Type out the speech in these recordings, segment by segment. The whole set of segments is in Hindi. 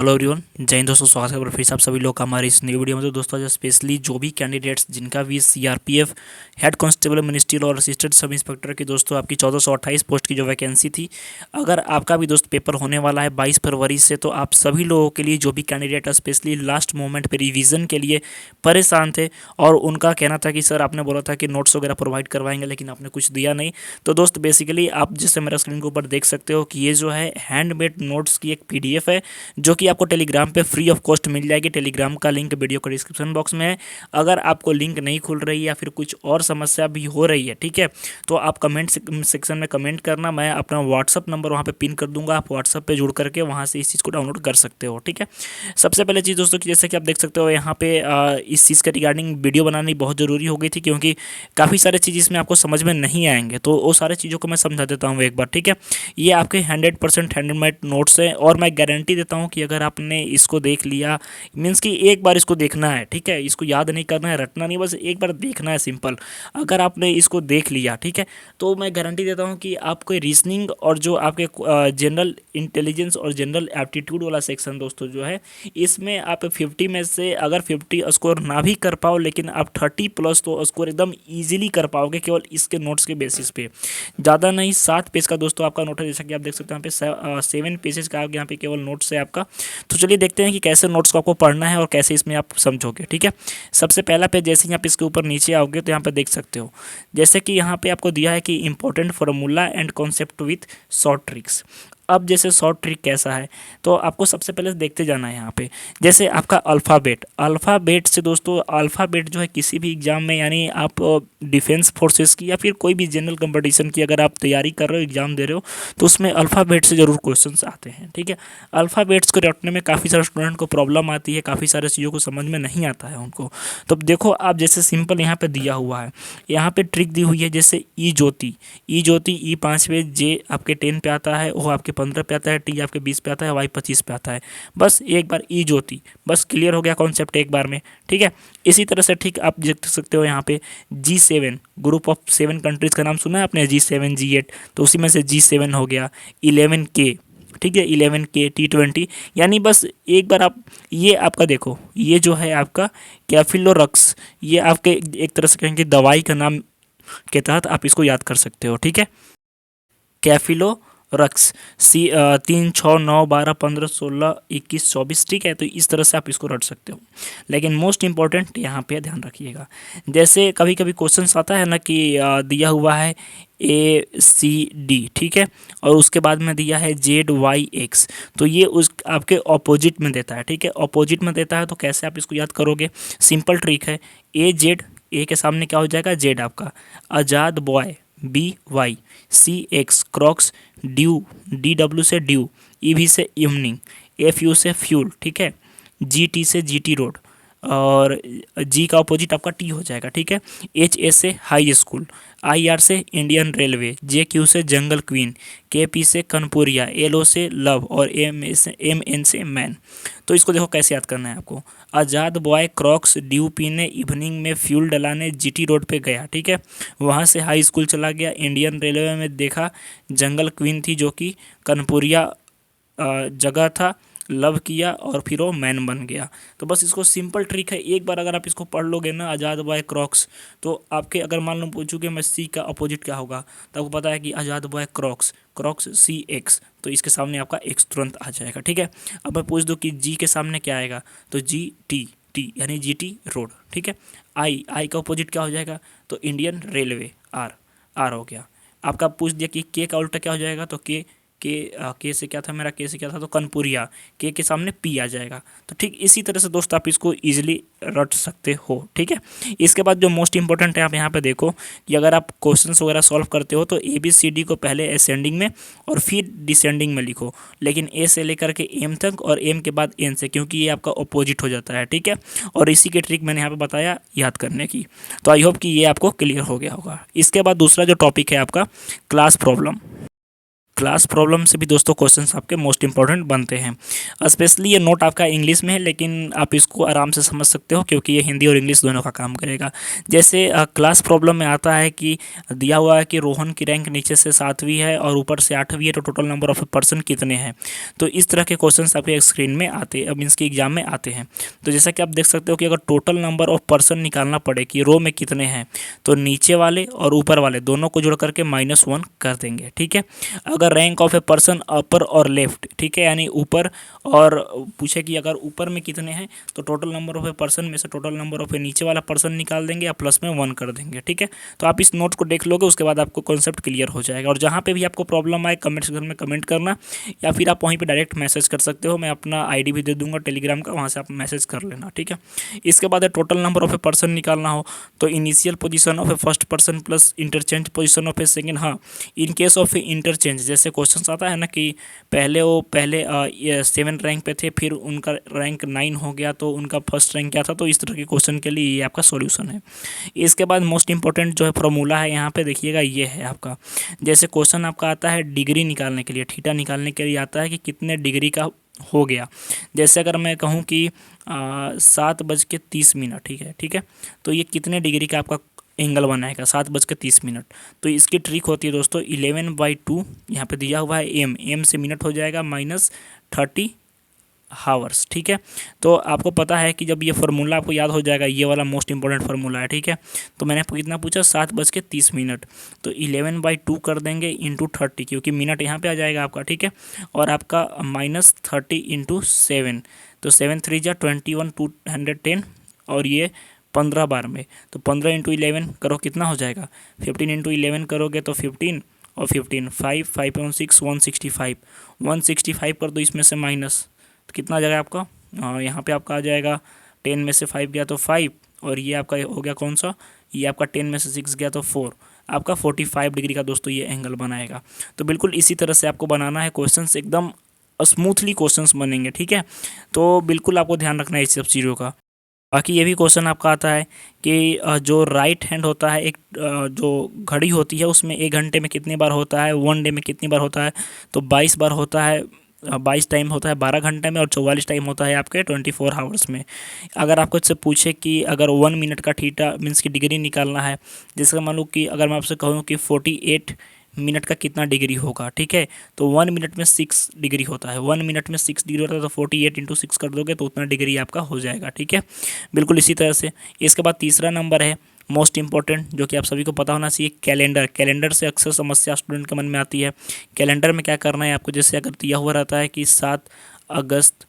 हेलो एवरीवन, जय हिंद दोस्तों। स्वागत है फिर से आप सभी लोग का हमारे इस नई वीडियो में। तो दोस्तों जो स्पेशली जो भी कैंडिडेट्स जिनका भी सीआरपीएफ हेड कांस्टेबल मिनिस्ट्रियल और असिस्टेंट सब इंस्पेक्टर की दोस्तों आपकी 1428 पोस्ट की जो वैकेंसी थी, अगर आपका भी दोस्त पेपर होने वाला है 22 फरवरी से, तो आप सभी लोगों के लिए जो भी कैंडिडेट स्पेशली लास्ट मोमेंट पर रिविज़न के लिए परेशान थे और उनका कहना था कि सर आपने बोला था कि नोट्स वगैरह प्रोवाइड करवाएंगे लेकिन आपने कुछ दिया नहीं। तो दोस्त बेसिकली आप जैसे मेरा स्क्रीन के ऊपर देख सकते हो कि ये जो है हैंडमेड नोट्स की एक पीडीएफ है जो कि आपको टेलीग्राम पे फ्री ऑफ कॉस्ट मिल जाएगी। टेलीग्राम का लिंक वीडियो का डिस्क्रिप्शन बॉक्स में है। अगर आपको लिंक नहीं खुल रही है या फिर कुछ और समस्या भी हो रही है, ठीक है, तो आप कमेंट सेक्शन में कमेंट करना। मैं अपना व्हाट्सअप नंबर वहाँ पे पिन कर दूंगा, आप व्हाट्सअप पे जुड़ करके वहाँ से इस चीज़ को डाउनलोड कर सकते हो, ठीक है। सबसे पहले चीज़ दोस्तों कि जैसे कि आप देख सकते हो यहाँ पे इस चीज़ के रिगार्डिंग वीडियो बनानी बहुत ज़रूरी हो गई थी, क्योंकि काफ़ी सारे चीज़ इसमें आपको समझ में नहीं आएंगे। तो वो सारे चीज़ों को मैं समझा देता हूँ एक बार, ठीक है। ये आपके 100% हैंडमेड नोट्स है और मैं गारंटी देता हूँ कि अगर आपने इसको देख लिया, मीन्स कि एक बार इसको देखना है, ठीक है, इसको याद नहीं करना है, रटना नहीं, बस एक बार देखना है, सिंपल। अगर आपने इसको देख लिया, ठीक है, तो मैं गारंटी देता हूँ कि आपको रीजनिंग और जो आपके जनरल इंटेलिजेंस और जनरल एप्टीट्यूड वाला सेक्शन दोस्तों जो है, इसमें आप 50 में से अगर 50 स्कोर ना भी कर पाओ, लेकिन आप 30 प्लस तो स्कोर एकदम ईजिली कर पाओगे केवल इसके नोट्स के बेसिस पे। ज़्यादा नहीं, 7 पेज का दोस्तों आपका नोट है, जैसा कि आप देख सकते हैं यहाँ पे 7 पेजेस का यहाँ पे केवल नोट्स है आपका। तो चलिए देखते हैं कि कैसे नोट्स को आपको पढ़ना है और कैसे इसमें आप समझोगे, ठीक है। सबसे पहला पेज जैसे ही आप इसके ऊपर नीचे आओगे तो यहाँ पे देख सकते हो, जैसे कि यहाँ पे आपको दिया है कि important formula and concept with short tricks. अब जैसे शॉर्ट ट्रिक कैसा है, तो आपको सबसे पहले देखते जाना है यहाँ पे। जैसे आपका अल्फ़ाबेट से दोस्तों, अल्फ़ाबेट जो है किसी भी एग्जाम में, यानी आप डिफेंस फोर्सेस की या फिर कोई भी जनरल कंपटीशन की अगर आप तैयारी कर रहे हो, एग्जाम दे रहे हो, तो उसमें अल्फ़ाबेट से ज़रूर क्वेश्चंस आते हैं, ठीक है। अल्फ़ाबेट्स को रटने में काफ़ी सारे स्टूडेंट को प्रॉब्लम आती है, काफ़ी सारे चीज़ों को समझ में नहीं आता है उनको। तो देखो आप, जैसे सिंपल यहाँ पे दिया हुआ है, यहाँ पे ट्रिक दी हुई है। जैसे ई ज्योति ई 5 पे, जे आपके 10 पे आता है, ओ आपके 15 पे आता है, टी आपके 20 पे आता है, वाई 25 पे आता है। बस एक बार ई ज्योति, बस क्लियर हो गया कॉन्सेप्ट एक बार में, ठीक है। इसी तरह से ठीक आप देख सकते हो यहाँ पे G7, ग्रुप ऑफ 7 कंट्रीज का नाम सुना है आपने, G7 G8, तो उसी में से G7 हो गया। 11K, ठीक है, 11K T20, यानी बस एक बार आप ये आपका देखो, ये जो है आपका कैफिलोरक्स, ये आपके एक तरह से कहेंगे दवाई का नाम के तहत आप इसको याद कर सकते हो, ठीक है। कैफिलो रक्स, 3, 6, 9, 12, 15, 16, 21, 24, ठीक है। तो इस तरह से आप इसको रट सकते हो। लेकिन मोस्ट इंपॉर्टेंट यहाँ पे ध्यान रखिएगा, जैसे कभी कभी क्वेश्चन आता है ना कि दिया हुआ है ACD, ठीक है, और उसके बाद में दिया है ZYX, तो ये उस आपके ऑपोजिट में देता है, ठीक है। ऑपोजिट में देता है तो कैसे आप इसको याद करोगे, सिंपल ट्रिक है। ए के सामने क्या हो जाएगा, जेड आपका। आज़ाद boy, BY, CX crocs, DW से ड्यू, EV से इवनिंग, FU से फ्यूल, ठीक है। GT से GT रोड, और G का अपोजिट आपका T हो जाएगा, ठीक है। HA से हाई स्कूल, IR से इंडियन रेलवे, JQ से जंगल क्वीन, KP से कनपुरिया, LO से लव, और MN से मैन। तो इसको देखो कैसे याद करना है आपको। आज़ाद बॉय क्रॉक्स ड्यू पीने इवनिंग में फ्यूल डलाने GT रोड पे गया, ठीक है। वहाँ से हाई स्कूल चला गया, इंडियन रेलवे में देखा जंगल क्वीन थी जो कि कनपुरिया जगह था, लव किया और फिर वो मैन बन गया। तो बस इसको सिंपल ट्रिक है, एक बार अगर आप इसको पढ़ लोगे ना, आज़ाद बॉय क्रॉक्स, तो आपके अगर मान लो पूछूँ कि मैं C का अपोजिट क्या होगा, तो आपको पता है कि आज़ाद बॉय क्रॉक्स, क्रॉक्स CX, तो इसके सामने आपका X तुरंत आ जाएगा, ठीक है। अब मैं पूछ दूँ कि G के सामने क्या आएगा, तो T यानी GT रोड, ठीक है। I का अपोजिट क्या हो जाएगा, तो इंडियन रेलवे, R हो गया। आपका पूछ दिया कि K का उल्टा क्या हो जाएगा, तो के से क्या था मेरा, के से क्या था, तो कनपुरिया, के सामने P आ जाएगा। तो ठीक इसी तरह से दोस्त आप इसको इजीली रट सकते हो, ठीक है। इसके बाद जो मोस्ट इंपॉर्टेंट है, आप यहाँ पे देखो कि अगर आप क्वेश्चंस वगैरह सॉल्व करते हो तो ABCD को पहले असेंडिंग में और फिर डिसेंडिंग में लिखो, लेकिन A से लेकर के M तक और M के बाद N से, क्योंकि ये आपका अपोजिट हो जाता है, ठीक है। और इसी के ट्रिक मैंने यहाँ पे बताया याद करने की। तो आई होप कि ये आपको क्लियर हो गया होगा। इसके बाद दूसरा जो टॉपिक है आपका, क्लास प्रॉब्लम। क्लास प्रॉब्लम से भी दोस्तों क्वेश्चंस आपके मोस्ट इंपॉर्टेंट बनते हैं। स्पेशली ये नोट आपका इंग्लिश में है, लेकिन आप इसको आराम से समझ सकते हो क्योंकि ये हिंदी और इंग्लिश दोनों का काम करेगा। जैसे क्लास प्रॉब्लम में आता है कि दिया हुआ है कि रोहन की रैंक नीचे से 7वीं है और ऊपर से 8वीं है, तो टोटल नंबर ऑफ पर्सन कितने हैं। तो इस तरह के क्वेश्चंस आपके स्क्रीन में आते हैं, मीन्स की एग्जाम में आते हैं। तो जैसा कि आप देख सकते हो कि अगर टोटल नंबर ऑफ पर्सन निकालना पड़े कि रो में कितने हैं, तो नीचे वाले और ऊपर वाले दोनों को जोड़ करके -1 कर देंगे। ठीक है, अगर रैंक ऑफ ए पर्सन अपर और लेफ्ट, ठीक है, यानी ऊपर और पूछे कि अगर ऊपर में कितने हैं, तो total number of a person में से टोटल नंबर ऑफ ए नीचे वाला पर्सन निकाल देंगे या प्लस में 1 कर देंगे। ठीक है, तो आप इस नोट को देख लोगे, उसके बाद आपको कॉन्सेप्ट क्लियर हो जाएगा। और जहाँ पे भी आपको प्रॉब्लम आए कमेंट सेक्शन में कमेंट करना, या फिर आप वहीं पे डायरेक्ट मैसेज कर सकते हो। मैं अपना आईडी भी दे दूंगा टेलीग्राम का, वहाँ से आप मैसेज कर लेना। ठीक है, इसके बाद total number of a person निकालना हो तो initial position of A first person plus interchange position of A second. हाँ, इन केस ऑफ इंटरचेंज जैसे क्वेश्चन आता है ना कि पहले 7 रैंक पे थे, फिर उनका रैंक 9 हो गया, तो उनका फर्स्ट रैंक क्या था, तो इस तरह के क्वेश्चन के लिए ये आपका सॉल्यूशन है। इसके बाद मोस्ट इंपॉर्टेंट जो है फॉर्मूला है यहाँ पे देखिएगा, ये है आपका। जैसे क्वेश्चन आपका आता है डिग्री निकालने के लिए, थीटा निकालने के लिए आता है कि कितने डिग्री का हो गया। जैसे अगर मैं कहूँ कि 7:30, ठीक है, तो ये कितने डिग्री का आपका एंगल बनाएगा, 7:30। तो इसकी ट्रिक होती है दोस्तों 11/2, यहाँ पे दिया हुआ है एम से मिनट हो जाएगा -30 हावर्स। ठीक है, तो आपको पता है कि जब ये फार्मूला आपको याद हो जाएगा, ये वाला मोस्ट इंपॉर्टेंट फार्मूला है। ठीक है, तो मैंने आपको कितना पूछा, 7:30, तो 11/2 कर देंगे इंटू 30, क्योंकि मिनट यहाँ पे आ जाएगा आपका। ठीक है, और आपका -30 इंटू 7, तो 7 3 जा 21, 210, और ये 15 बार में, तो 15 इंटू 11 करो कितना हो जाएगा, 15 इंटू 11 करोगे तो 15 और 15 5 और 6 165, 165 कर दो इसमें से माइनस, तो कितना आ जाएगा आपका, यहाँ पे आपका आ जाएगा 10 में से 5 गया तो 5, और ये आपका हो गया कौन सा, ये आपका 10 में से 6 गया तो 4, आपका 45 डिग्री का दोस्तों ये एंगल बनाएगा। तो बिल्कुल इसी तरह से आपको बनाना है, क्वेश्चंस एकदम स्मूथली क्वेश्चंस बनेंगे। ठीक है, तो बिल्कुल आपको ध्यान रखना है इस सब चीज़ों का। बाकी ये भी क्वेश्चन आपका आता है कि जो राइट हैंड होता है, एक जो घड़ी होती है उसमें 1 घंटे में कितनी बार होता है, 1 डे में कितनी बार होता है, तो 22 बार होता है, 22 टाइम होता है 12 घंटे में, और 44 टाइम होता है आपके 24 आवर्स में। अगर आपको इससे पूछे कि अगर 1 मिनट का थीटा मीन्स की डिग्री निकालना है, जैसे मान लो कि अगर मैं आपसे कहूँ कि 48 मिनट का कितना डिग्री होगा, ठीक है, तो 1 मिनट में 6 डिग्री होता है, 1 मिनट में 6 डिग्री होता है, तो 48 इंटू 6 कर दोगे तो उतना डिग्री आपका हो जाएगा। ठीक है, बिल्कुल इसी तरह से। इसके बाद तीसरा नंबर है मोस्ट इंपॉर्टेंट, जो कि आप सभी को पता होना चाहिए, कैलेंडर। कैलेंडर से अक्सर समस्या स्टूडेंट के मन में आती है। कैलेंडर में क्या करना है आपको, जैसे अगर दिया हुआ रहता है कि 7 अगस्त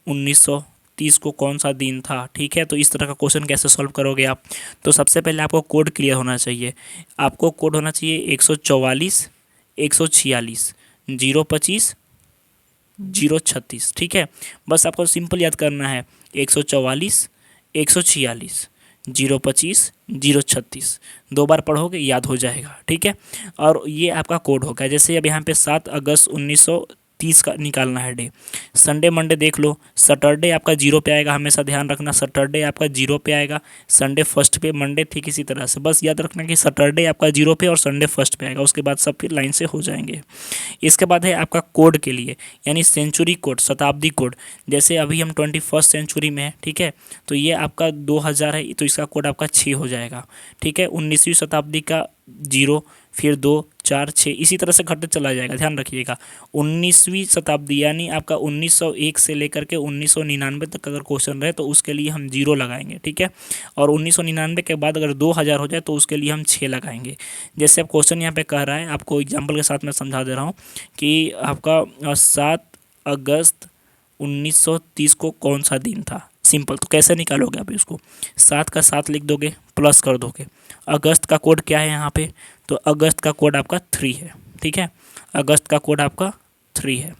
1930 को कौन सा दिन था, ठीक है, तो इस तरह का क्वेश्चन कैसे सॉल्व करोगे आप। तो सबसे पहले आपको कोड क्लियर होना चाहिए। आपको कोड होना चाहिए 144 146 025 036। ठीक है, बस आपको सिंपल याद करना है 144 146 025 036, 2 बार पढ़ोगे याद हो जाएगा। ठीक है, और ये आपका कोड होगा। जैसे अब यहाँ पे 7 अगस्त 1930 का निकालना है डे, संडे मंडे देख लो, सैटरडे आपका 0 पे आएगा, हमेशा ध्यान रखना सैटरडे आपका 0 पे आएगा, संडे फर्स्ट पे, मंडे ठीक इसी तरह से, बस याद रखना कि सैटरडे आपका 0 पे और संडे फर्स्ट पे आएगा, उसके बाद सब फिर लाइन से हो जाएंगे। इसके बाद है आपका कोड के लिए, यानी सेंचुरी कोड, शताब्दी कोड। जैसे अभी हम 21st सेंचुरी में है, ठीक है, तो ये आपका 2000 है, तो इसका कोड आपका 6 हो जाएगा। ठीक है, 19वीं शताब्दी का 0, फिर 2 4 6, इसी तरह से घटते चला जाएगा, ध्यान रखिएगा। 19वीं शताब्दी यानी आपका 1901 से लेकर के 1999 तक अगर क्वेश्चन रहे तो उसके लिए हम 0 लगाएंगे। ठीक है, और 1999 के बाद अगर 2000 हो जाए तो उसके लिए हम 6 लगाएंगे। जैसे अब क्वेश्चन यहाँ पे कह रहा है, आपको एग्जाम्पल के साथ मैं समझा दे रहा हूँ कि आपका 7 अगस्त 1930 को कौन सा दिन था। सिंपल, तो कैसे निकालोगे आप इसको, 7 का 7 लिख दोगे, प्लस कर दोगे। अगस्त का कोड क्या है यहाँ पे, तो अगस्त का कोड आपका 3 है। ठीक है, अगस्त का कोड आपका 3 है,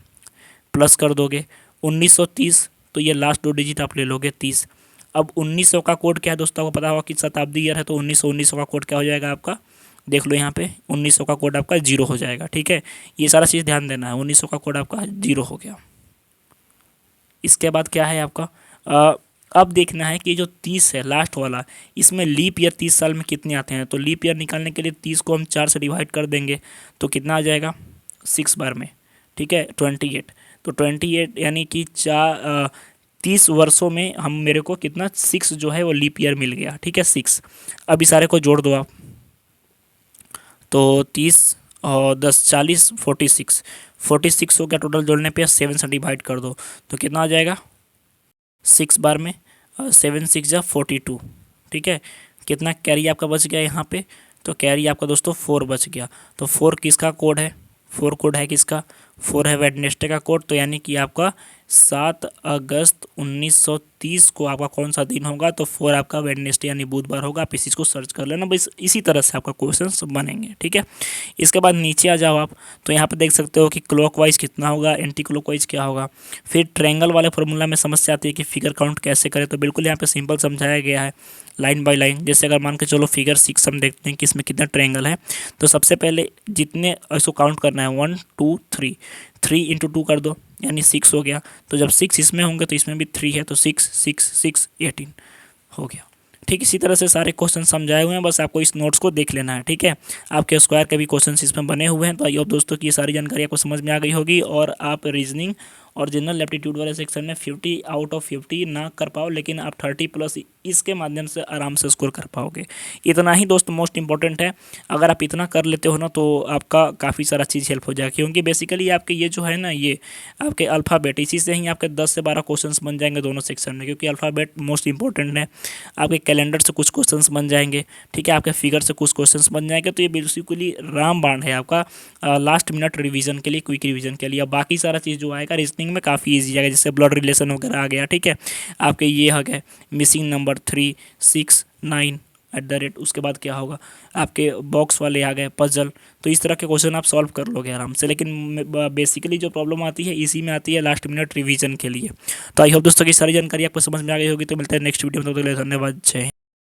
प्लस कर दोगे। 1930, तो ये लास्ट 2 डिजिट आप ले लोगे 30। अब 1900 का कोड क्या है दोस्तों, आपको पता होगा कि शताब्दी ईयर है, तो 1900 का कोड क्या हो जाएगा आपका, देख लो यहाँ पे 1900 का कोड आपका 0 हो जाएगा। ठीक है, ये सारा चीज़ ध्यान देना है, 1900 का कोड आपका 0 हो गया। इसके बाद क्या है आपका, अब देखना है कि जो 30 है लास्ट वाला, इसमें लीप ईयर 30 साल में कितने आते हैं। तो लीप ईयर निकालने के लिए 30 को हम 4 से डिवाइड कर देंगे, तो कितना आ जाएगा 6 बार में, ठीक है 28। तो 28 यानी कि 30 वर्षों में हम मेरे को कितना 6 जो है वो लीप ईयर मिल गया, ठीक है 6। अब इस सारे को जोड़ दो आप, तो 30 और 10 40 46 हो गया टोटल। जोड़ने पे 7 से डिवाइड कर दो तो कितना आ जाएगा 6 बार में 7 6 जा 42, ठीक है। कितना कैरी आपका बच गया यहाँ पे, तो कैरी आपका दोस्तों 4 बच गया। तो 4 किसका कोड है, 4 कोड है किसका, 4 है वेडनेसडे का कोड। तो यानी कि आपका 7 अगस्त 1930 को आपका कौन सा दिन होगा, तो 4 आपका वेडनेसडे यानी बुधवार होगा। आप इस चीज़ को सर्च कर लेना, बस इसी तरह से आपका क्वेश्चन बनेंगे, ठीक है। इसके बाद नीचे आ जाओ आप, तो यहाँ पे देख सकते हो कि क्लॉकवाइज कितना होगा, एंटी क्लॉकवाइज क्या होगा। फिर ट्रायंगल वाले फॉर्मूला में समस्या आती है कि फिगर काउंट कैसे करें, तो बिल्कुल यहाँ पे सिंपल समझाया गया है लाइन बाय लाइन। जैसे अगर मान के चलो फिगर 6 हम देखते हैं कि इसमें कितना ट्रायंगल है, तो सबसे पहले जितने इसको काउंट करना है 1 2 3, 3 इंटू 2 कर दो यानी 6 हो गया। तो जब 6 इसमें होंगे तो इसमें भी 3 है, तो 6 6 6 18 हो गया। ठीक इसी तरह से सारे क्वेश्चन समझाए हुए हैं, बस आपको इस नोट्स को देख लेना है, ठीक है। आपके स्क्वायर के भी क्वेश्चन इसमें बने हुए हैं। तो आई होप दोस्तों की ये सारी जानकारी आपको समझ में आ गई होगी और आप रीजनिंग और जनरल एप्टीट्यूड वाले सेक्शन में 50 आउट ऑफ 50 ना कर पाओ, लेकिन आप 30 प्लस इसके माध्यम से आराम से स्कोर कर पाओगे। इतना ही दोस्त मोस्ट इंपॉर्टेंट है। अगर आप इतना कर लेते हो ना तो आपका काफ़ी सारा चीज़ हेल्प हो जाएगी, क्योंकि बेसिकली आपके ये जो है ना, ये आपके अल्फ़ाबेट, इसी से ही आपके 10 से 12 क्वेश्चन बन जाएंगे दोनों सेक्शन में, क्योंकि अल्फ़ाबेट मोस्ट इंपॉर्टेंट है। आपके कैलेंडर से कुछ क्वेश्चन बन जाएंगे, ठीक है, आपके फिगर से कुछ क्वेश्चन बन जाएंगे। तो ये बेसिकली रामबाण है आपका लास्ट मिनट रिवीजन के लिए, क्विक रिवीजन के लिए। अब बाकी सारा चीज़ जो आएगा रीजनिंग में काफ़ी ईजी आएगा, जैसे ब्लड रिलेशन वगैरह आ गया, ठीक है। आपके ये आ गए मिसिंग नंबर 3 6 9 @ उसके बाद क्या होगा, आपके बॉक्स वाले आ गए पजल। तो इस तरह के क्वेश्चन आप सॉल्व कर लोगे आराम से। लेकिन बेसिकली जो प्रॉब्लम आती है इसी में आती है लास्ट मिनट रिवीजन के लिए। तो आई होप दोस्तों की सारी जानकारी आपको समझ में आ गई होगी। तो मिलते हैं नेक्स्ट वीडियो में, तो धन्यवाद, जय हिंद।